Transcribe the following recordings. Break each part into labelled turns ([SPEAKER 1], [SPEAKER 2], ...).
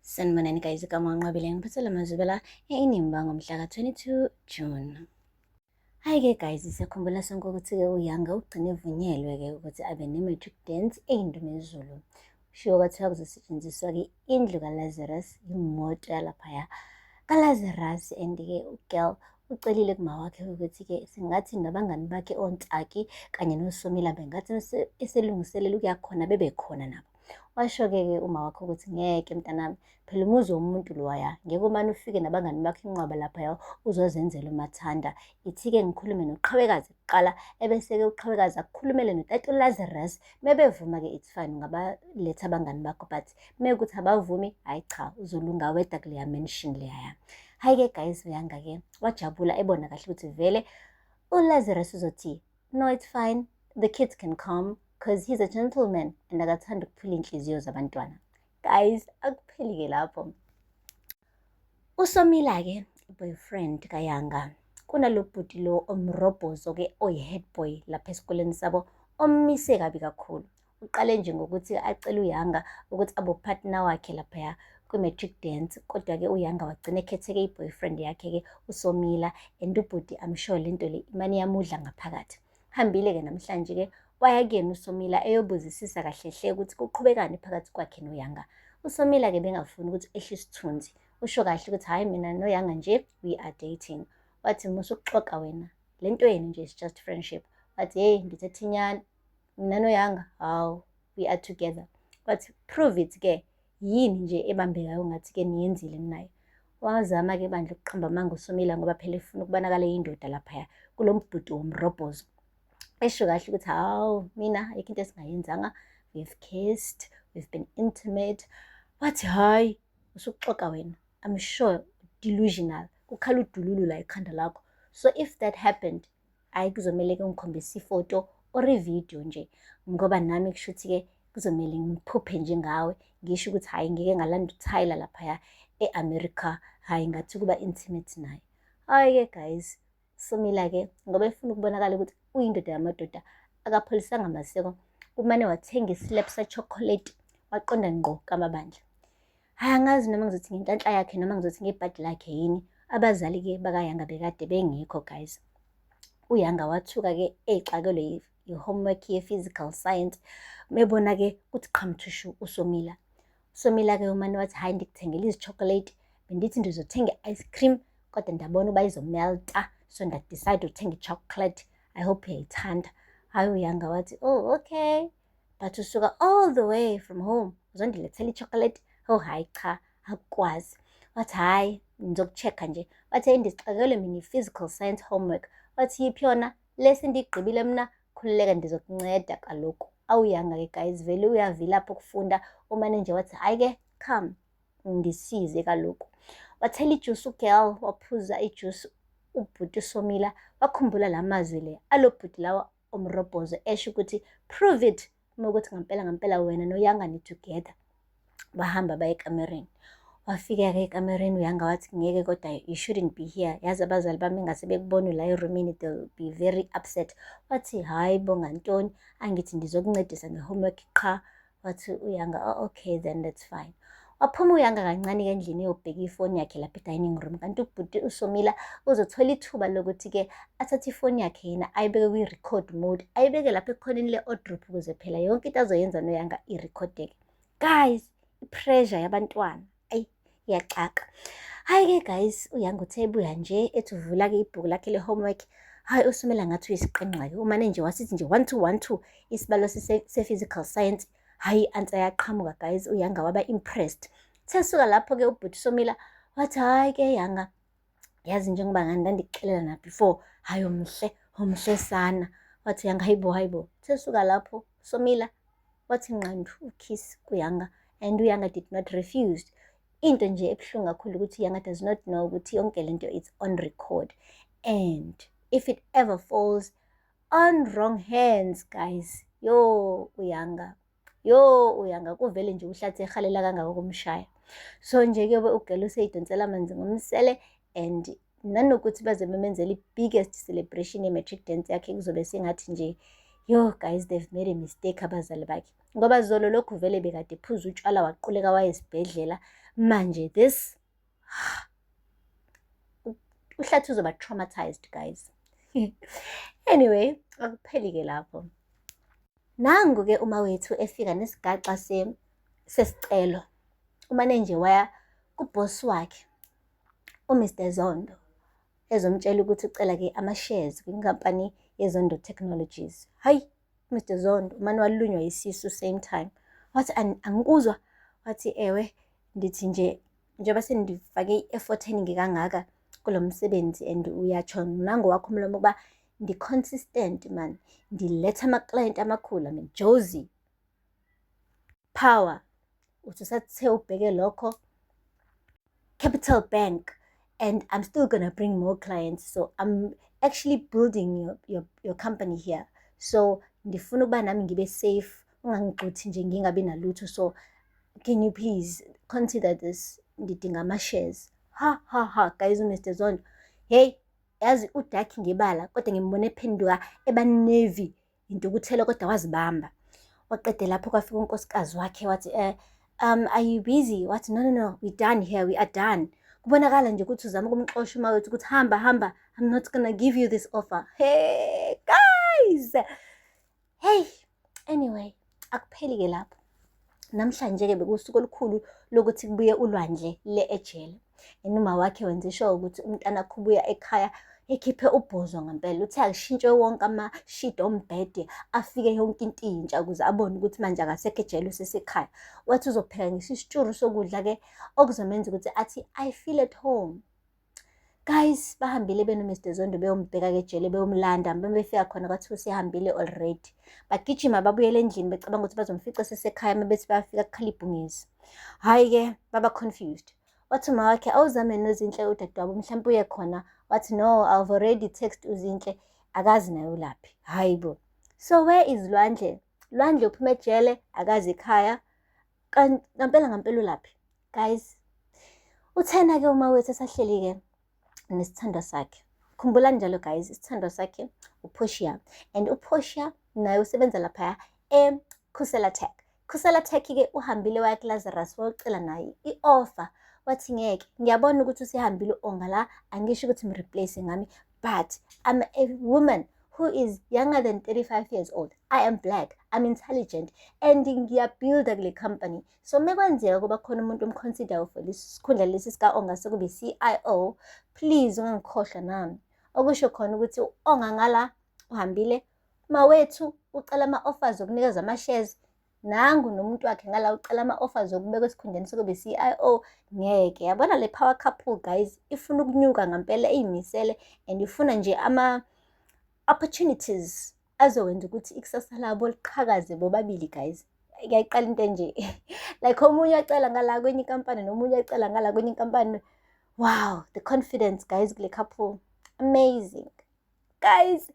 [SPEAKER 1] Sanibonani guys, igama ngiqabile ngiphathela amazwi inimba ngomhla ka-22 June. Hayi-ke guys, siyakhumbula sonke ukuthi-ke uYanga ugcine evunyelwe-ke ukuthi abe ne-matric dance eyindumezulu. Kushiwo kwathiwa kuzosetshenziswa-ke indlu kaLazarus, imoto yalaphaya kaLazarus, and-ke ugirl ucelile kuma wakhe ukuthi-ke singathi nabangani bakhe ontsaki kanye noSomila bengathi eselungiselela ukuya khona bebekhona nabo. Washo-ke uma wakhe ukuthi ngeke mntanami, phela umuzi womuntu loya, ngeke umane ufike nabangani bakho inqwaba laphaya uzozenzela umathanda. Ithi-ke ngikhulume noqhawekazi kuqala, ebese-ke uqhawekazi akukhulumele noTata Lazarus. Mebevuma-ke it's fine, ungabaletha abangani bakho, but mekuthi abavumi, hayi cha, uzolunga weda kuleya mention leya. Hayi-ke guys, uYanga-ke wajabula ebona kahle ukuthi vele uLazarus uzothi, no, it's fine, the kids can come because he's a gentleman and akathanda ukuphula inhliziyo zabantwana. Guys, akupheli-ke lapho. uSomila-ke boyfriend kaYanga kunalo bhuti lo omrobhozo-ke oyi-head boy lapha esikoleni sabo, omise kabi kakhulu. Uqale nje ngokuthi acele uYanga ukuthi abopartner wakhe laphaya kwi-matric dance, kodwa-ke uYanga wagcina ekhetheke i-boyfriend yakhe-ke uSomila, and ubhuti amsure lento le imane yamudla ngaphakathi. Hambile-ke namhlanje-ke waya kuyena uSomila eyobuzisisa kahle-hle ukuthi kuqhubekani phakathi kwakhe noYanga. uSomila-ke bengafuni ukuthi ehle isithunzi, usho kahle ukuthi hhayi, mina noYanga nje we are dating. Wathi musukuxoxa wena, lento yenu nje is just friendship. Wathi hey, ngithethe inyani, mina noYanga hawu, we are together. Wathi prove it-ke, yini nje ebambekayo ngathi-ke niyenzile naye. Wazama-ke bandla ukuqamba amanga uSomila ngoba phela efuna ukubonakala yindoda laphaya kulo mbhuti womrobhozo. Esho kahle ukuthi hawu, mina ayikho into esingayenzanga, we've kissed, we've been intimate. Wathi hayi, usukuxoxa wena, I'm sure delusional, kukhala udululu la ekhanda lakho. So if that happened, hayi kuzomele-ke ngikhombise ifoto or ividiyo nje, ngoba nami kusho ukuthi-ke kuzomele ngiphuphe nje ngawe, ngisho ukuthi hayi ngike ngalanda uTyler laphaya e-America, hayi ngathi kuba intimate naye. Hayi-ke guys, Somila-ke ngoba efuna ukubonakala ukuthi uyindoda yamadoda, akapholisanga amaseko, kumane wathenga islab sa-chocolate, waqonda ngqo kamabandla. Hayi, angazi noma ngizothi ngenhlanhla yakhe noma ngizothi ngebhadi lakhe yini. Abazali-ke bakaYanga bekade bengekho guys. uYanga wathuka-ke exakelwe i-homework ye-physical science, mebona-ke ukuthi qhamthushu uSomila. uSomila-ke umane wathi hayi, ndikuthengele izi-chocolate, bendithi ndizothenga i-ice cream, kodwa ndabona uba izomelta, so ndadecide ukuthenga i-chocolate. I hope uyayithanda. Hayi, uYanga wathi oh okay, but usuka all the way from home uzondilethela i-chocolate? Oh hayi cha, akukwazi. Wathi hayi, ngizoku-check-a nje. Wathi ndizixakelwe mina i-physical science homework. Wathi yiphi yona? Lesi ndiyigqibile mina, khululeka ndizokunceda kaloku. AwuYanga-ke guys, vele uyavilapha ukufunda, umane nje wathi hayi-ke come ngisize kaloku. Wathela ijuice ugirl, waphuza ijuice ubhuti uSomila, wakhumbula la mazwi le alo bhuti lawa omrobhozo esho ukuthi prove it ukuthi ngampela wena noYanga ni together. Bahamba baye ekamereni. Wafika-ke ekamereni uYanga wathi ngeke, kodwa you shouldn't be here, yazi abazali bami ngase bekubona la erumini, they'll be very upset. Wathi hayi bo, ngantoni, angithi ndizokuncedisa nge-homework qha. Wathi uYanga oh okay then that's fine. Waphuma uYanga kancane-ke endlini eyobheka ifoni yakhe lapha e-dining room, kanti ubhuti uSomila uzothola ithuba lokuthi-ke athathe ifoni yakhe yena ayibeke kwi-record mode, ayibeke lapha ekhoneni le-odrop ukuze phela yonke into azoyenza noYanga irekhodeke. Guys, i-pressure yabantwana, ayi iyaxaka. Hayi-ke guys, uYanga uthe ebuya nje ethi uvula-ke ibhuku lakhe le-homework, hayi uSomila ngathi uyisiqenqa-ke, umane nje wasithi nje 1 2 1 2 isibalo se-physical science. Hayi, i-answer yaqhamuka guys, uYanga waba impressed. Sesuka lapho-ke ubhuti uSomila wathi hayi-ke Yanga, yazi njengoba ngandikuxelela na before, hayi umhle sana. Wathi Yanga hayibo. Sesuka lapho uSomila wathi nqandu ukiss kuYanga, and uYanga did not refuse. Into nje ebuhlungu kakhulu ukuthi uYanga does not know ukuthi yonke lento it's on record, and if it ever falls on wrong hands guys, uYanga kuvele nje uhlathi ehalela kangaka kumshaya. So nje-ke ugela useyidonsela amanzi ngomsele, and nanokuthi baze bemenzela i-biggest celebration ye-matric dance yakhe, kuzobe sengathi nje guys, they've made a mistake abazali bakhe, ngoba zolo lokhu vele bekade phuza utshwala waquleka waye esibhedlela. manje this uhlathi uzoba traumatized guys. Anyway, akupheli-ke lapho. Nangu-ke uma wethu efika nesigaxa sesicelo. Umane nje waya kubhosi wakhe, uMr Zondo, ezomtshela ukuthi ucela-ke ama-shares kwinkampani yeZondo Technologies. Hayi, Mr Zondo, umane walunywa yisisu same time. Wathi angikuzwa, wathi ewe, ndithi njengoba sendifake i-effort eningi kangaka kulo msebenzi and uyatsho nangowakho umlomo ukuba ndi-consistent man, ndiletha ama-client amakhulu, Jozi Power, uthi usathe ubheke lokho, Capital Bank, and I'm still gonna bring more clients, so I'm actually building your company here, so ndifuna ukuba nami ngibe safe, ungangixuthi nje ngingabi nalutho, so can you please consider this, ndidinga ama-shares. Ha guys, uMr Zondo, hey, yazi udakhi ngebala kodwa ngimbone ephenduka eba-navy intukuthelo kodwa wazibamba. Waqede lapho kwafika unkosikazi wakhe wathi are you busy? Wathi no, we done here, we are done. Kubonakala nje ukuthi uzama ukumxosha uma wethu ukuthi hamba, I'm not gonna give you this offer. Hey guys, hey, anyway, akupheli-ke lapho. Namhlanje-ke bekusuku olukhulu lokuthi kubuye ulwandle ejele. Enuma wakhe wenze sure ukuthi umntana akhubuya ekhaya ekhiphe ubhozo ngempela. Uthi akushintshwe wonke ama-sheet ombhede, afike yonke into intsha ukuze abone ukuthi manje akasekho ejele usesekhaya. Wathi uzopheka ngisho isitshuru sokudla-ke okuzomenza ukuthi athi I feel at home. Guys, bahambile benoMr Zondo beyombheka-ke ejele, beyomlanda. Befika khona kwathiwa usehambile already. Bagijima babuyele endlini becabanga ukuthi bazomfica sesekhaya mabethi bayafika kukhala ibhungezi. Hhayi-ke baba confused. Wathi uma wakhe awuzame noZinhle udadewabo mhlawumbe uye khona. Wathi no, I've already text uZinhle, akazi naye ulaphi. Hayi bo. So where is Lwandle? Lwandle uphuma ejele, akazi ekhaya. Ngampela ulaphi? Guys, uthena-ke uma wethu esahleli-ke nesithandwa sakhe. Khumbulani njalo guys, isithandwa sakhe uPortia, and uPortia naye usebenza lapha eKhusela Tech. Khusela Tech-ke uhambile waya kuLazarus wayocela naye i-offer. Wathi ngeke, ngiyabona ukuthi usehambile ongala, angisho ukuthi mreplace ngami, but I'm a woman who is younger than 35 years old. I am black, I'm intelligent, and ngiyabuilda kule company. So mekwenzeka kuba khona umuntu omconsider for lesi sikhundla lesi sika-ongase kube CIO, please ungangikhohlwa nami. Okusho khona ukuthi ongangala uhambile, mawethu ucela ama-offers okunikeza ama-shares, nangu nomuntu wakhe ngala ucela ama-offers okubekwa esikhundleni sokuba CIO. Ngeke, yabona le power couple guys ifuna ukunyuka ngempela, eyimisele, and ifuna nje opportunities azowenza ukuthi ikusasa labo liqhakaze bobabili guys. Kuyayiqala into nje like omunye acela ngala kwenye inkampani nomunye acela ngala kwenye inkampani. Wow, the confidence guys kule couple, amazing guys.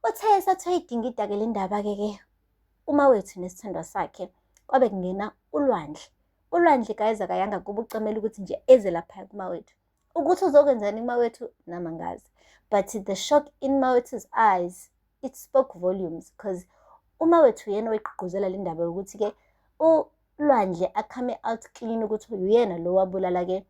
[SPEAKER 1] Uthe sathi idingida-ke le ndaba-ke uma wethu nesithandwa sakhe kwabe kungena ulwandle guys akayanga kuba ucamela ukuthi nje eze lapha kuma wethu. Ukuthi uzokwenzani kuma wethu nama ngazi, but the shock in Mawethu's eyes, it spoke volumes, because uma wethu yena wayigqugquzela le ndaba yokuthi-ke ulwandle akame out clean ukuthi uyena lo wabulala-ke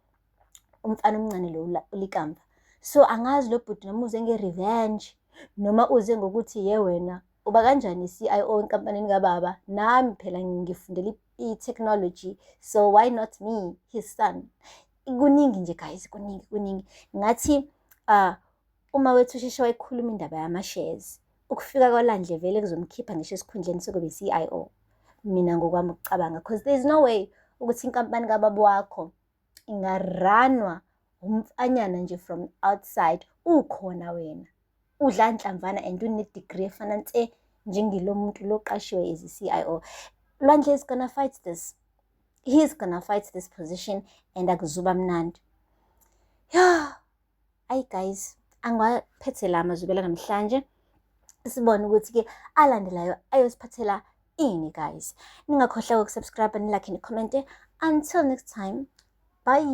[SPEAKER 1] umfana omncane lo ulikamva. So angazi lo bhuti noma uze nge-revenge noma uze ngokuthi ye wena uba kanjani CIO enkampanini kababa, nami phela ngifundela i-technology, so why not me, his son. Kuningi nje guys, kuningi. Ngathi uma wethu usheshe wayikhuluma indaba yama-shares, ukufika kwaLwandle vele kuzomkhipha ngisho esikhundleni sokuba i-CIO. Mina ngokwami ukucabanga, because there is no way ukuthi inkampani kababa wakho ingaranwa umfanyana nje from outside. Ukhona wena, udla nhlamvana and une-degree efana nse njengilo muntu lo qashiwe as i-CIO. Lwandle is gonna fight this. He is gonna fight this position, and akuzuba mnandi. Ayi guys, angiphethe la mazubela namhlanje. Sibone ukuthi-ke alandelayo ayosiphathela ini guys. Ningakhohlwa ukusubscribe, nilike,nicomment. Until next time, bye.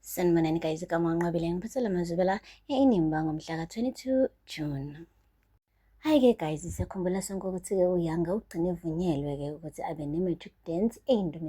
[SPEAKER 1] Sanibonani guys, igama ngiNqobile, ngiphathela mazubela inimba ngomhla ka-22 June. Hayi-ke guys, siyakhumbula sonke ukuthi-ke uYanga ugcine evunyelwe-ke ukuthi abe ne-matric dance eyindumezweni.